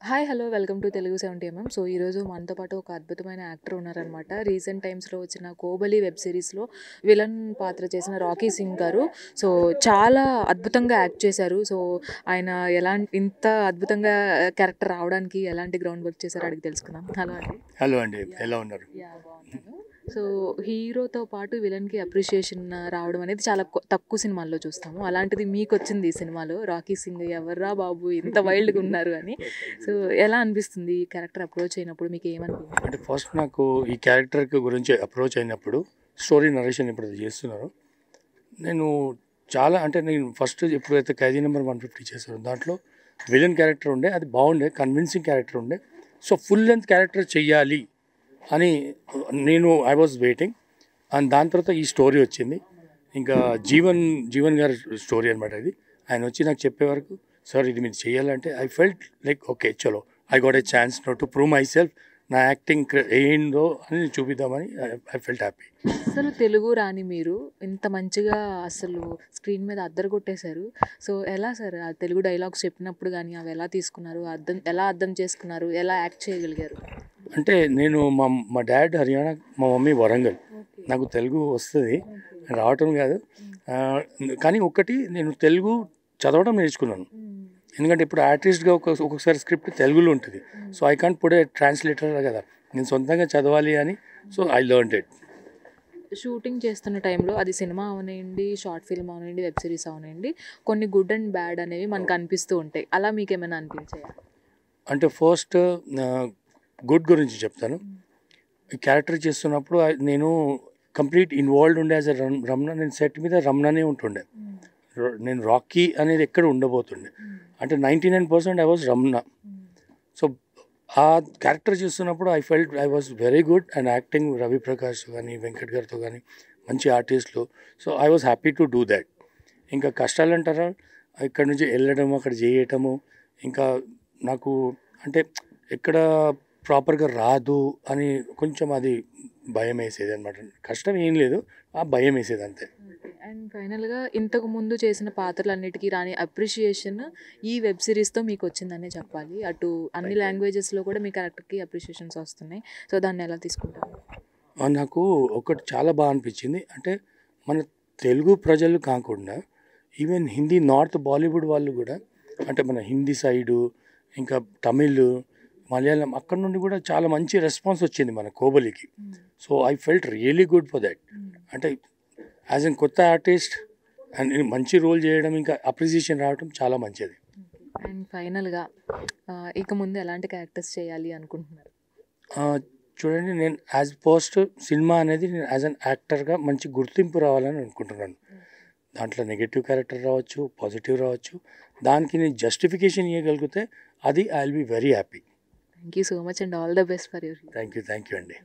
Hi hello welcome to Telugu 70mm. So ఈరోజు మనతో పాటు ఒక అద్భుతమైన యాక్టర్ ఉన్నారనమాట. రీసెంట్ టైమ్స్లో వచ్చిన కోబలి వెబ్ సిరీస్లో విలన్ పాత్ర చేసిన రాకీ సింగ్ గారు. సో చాలా అద్భుతంగా యాక్ట్ చేశారు. సో ఆయన ఇంత అద్భుతంగా క్యారెక్టర్ రావడానికి ఎలాంటి గ్రౌండ్ వర్క్ చేశారో అడిగి తెలుసుకుందాం. హలో అండి. హలో అండి, ఎలా ఉన్నారు? బాగున్నాను. సో హీరోతో పాటు విలన్కి అప్రిషియేషన్ రావడం అనేది చాలా తక్కువ సినిమాల్లో చూస్తాము. అలాంటిది మీకు వచ్చింది ఈ సినిమాలో. రాకీ సింగ్ ఎవర్రా బాబు ఇంత వైల్డ్గా ఉన్నారు అని. సో ఎలా అనిపిస్తుంది ఈ క్యారెక్టర్ అప్రోచ్ అయినప్పుడు, మీకు ఏమనిపించింది? అంటే ఫస్ట్ నాకు ఈ క్యారెక్టర్ గురించి అప్రోచ్ అయినప్పుడు స్టోరీ నరేషన్ ఇప్పుడు చేస్తున్నారు. నేను నేను ఫస్ట్ ఎప్పుడైతే ఖైదీ నెంబర్ 150 చేశాను దాంట్లో విలన్ క్యారెక్టర్ ఉండే, అది బాగుండే, కన్విన్సింగ్ క్యారెక్టర్ ఉండే. సో ఫుల్ లెంత్ క్యారెక్టర్ చెయ్యాలి అని ఐ వాజ్ వెయిటింగ్. అండ్ దాని తర్వాత ఈ స్టోరీ వచ్చింది. ఇంకా జీవన్ గారి స్టోరీ అనమాట. ఇది ఆయన వచ్చి నాకు చెప్పే వరకు, సార్ ఇది మీరు చేయాలంటే ఐ ఫెల్ట్ లైక్ ఓకే చలో I got a chance now to prove myself. నా యాక్టింగ్ ఏందో అని చూపిద్దామని ఐ ఫెల్ట్ హ్యాపీ. అసలు తెలుగు రాని మీరు ఇంత మంచిగా అసలు స్క్రీన్ మీద అద్దరు కొట్టేశారు. సో ఎలా సార్ ఆ తెలుగు డైలాగ్స్ చెప్పినప్పుడు కానీ అవి ఎలా తీసుకున్నారు, ఎలా అర్థం చేసుకున్నారు, ఎలా యాక్ట్ చేయగలిగారు? అంటే మా డాడ్ హర్యానా, మా మమ్మీ వరంగల్. నాకు తెలుగు వస్తుంది, రావటం కాదు. కానీ నేను తెలుగు చదవడం నేర్చుకున్నాను. ఎందుకంటే ఇప్పుడు ఆర్టిస్ట్గా ఒక్కొక్కసారి స్క్రిప్ట్ తెలుగులో ఉంటుంది. So I can't put a translator కదా, నేను సొంతంగా చదవాలి అని. So I learned it. Shooting చేస్తున్న టైంలో అది సినిమా అవనండి, షార్ట్ ఫిల్మ్ అవనండి, వెబ్ సిరీస్ అవనండి, కొన్ని గుడ్ అండ్ బ్యాడ్ అనేవి మనకు అనిపిస్తూ ఉంటాయి. అలా మీకు ఏమైనా అనిపించాయా? అంటే ఫస్ట్ గుడ్ గురించి చెప్తాను. ఈ క్యారెక్టర్ చేస్తున్నప్పుడు నేను కంప్లీట్ ఇన్వాల్వ్డ్ ఉండే యాజ్ అ రమణ. నేను సెట్ మీద రమణనే ఉంటుండే. నేను రాకీ అనేది ఎక్కడ ఉండబోతుండే. అంటే 99% ఐ వాజ్ రమణ. సో ఆ క్యారెక్టర్ చేస్తున్నప్పుడు I felt I was very good. And acting Ravi Prakash కానీ వెంకట్ గారితో కానీ మంచి ఆర్టిస్టులు. So I was happy to do that. ఇంకా కష్టాలు అంటారా, ఇక్కడ నుంచి వెళ్ళడము, అక్కడ చేయటము, ఇంకా నాకు అంటే ఎక్కడ ప్రాపర్గా రాదు అని కొంచెం అది భయం వేసేది అనమాట. కష్టం ఏం లేదు, ఆ భయం వేసేది అంతే. అండ్ ఫైనల్గా ఇంతకు ముందు చేసిన పాత్రలన్నిటికీ రాని అప్రిషియేషన్ ఈ వెబ్ సిరీస్తో మీకు వచ్చిందనే చెప్పాలి. అటు అన్ని లాంగ్వేజెస్లో కూడా మీ క్యారెక్టర్కి అప్రిషియేషన్స్ వస్తున్నాయి. సో దాన్ని ఎలా తీసుకుంటారు? నాకు ఒకటి చాలా బాగా అనిపించింది. అంటే మన తెలుగు ప్రజలు కాకుండా ఈవెన్ హిందీ నార్త్ బాలీవుడ్ వాళ్ళు కూడా, అంటే మన హిందీ సైడు, ఇంకా తమిళ్, మలయాళం, అక్కడ నుండి కూడా చాలా మంచి రెస్పాన్స్ వచ్చింది మన కోబలికి. So I felt really good for that. అంటే యాజ్ ఎన్ కొత్త ఆర్టిస్ట్ అండ్ మంచి రోల్ చేయడం, ఇంకా అప్రిసియేషన్ రావడం చాలా మంచిది. అండ్ ఫైనల్గా ఇక ముందు ఎలాంటి క్యారెక్టర్స్ చేయాలి అనుకుంటున్నారు? చూడండి, నేను యాజ్ ఫస్ట్ సినిమా అనేది నేను యాజ్ అన్ యాక్టర్గా మంచి గుర్తింపు రావాలని అనుకుంటున్నాను. దాంట్లో నెగటివ్ క్యారెక్టర్ రావచ్చు, పాజిటివ్ రావచ్చు. దానికి నేను జస్టిఫికేషన్ ఇవ్వగలిగితే అది I will be very happy. Thank you so much and all the best for your. Thank you అండి.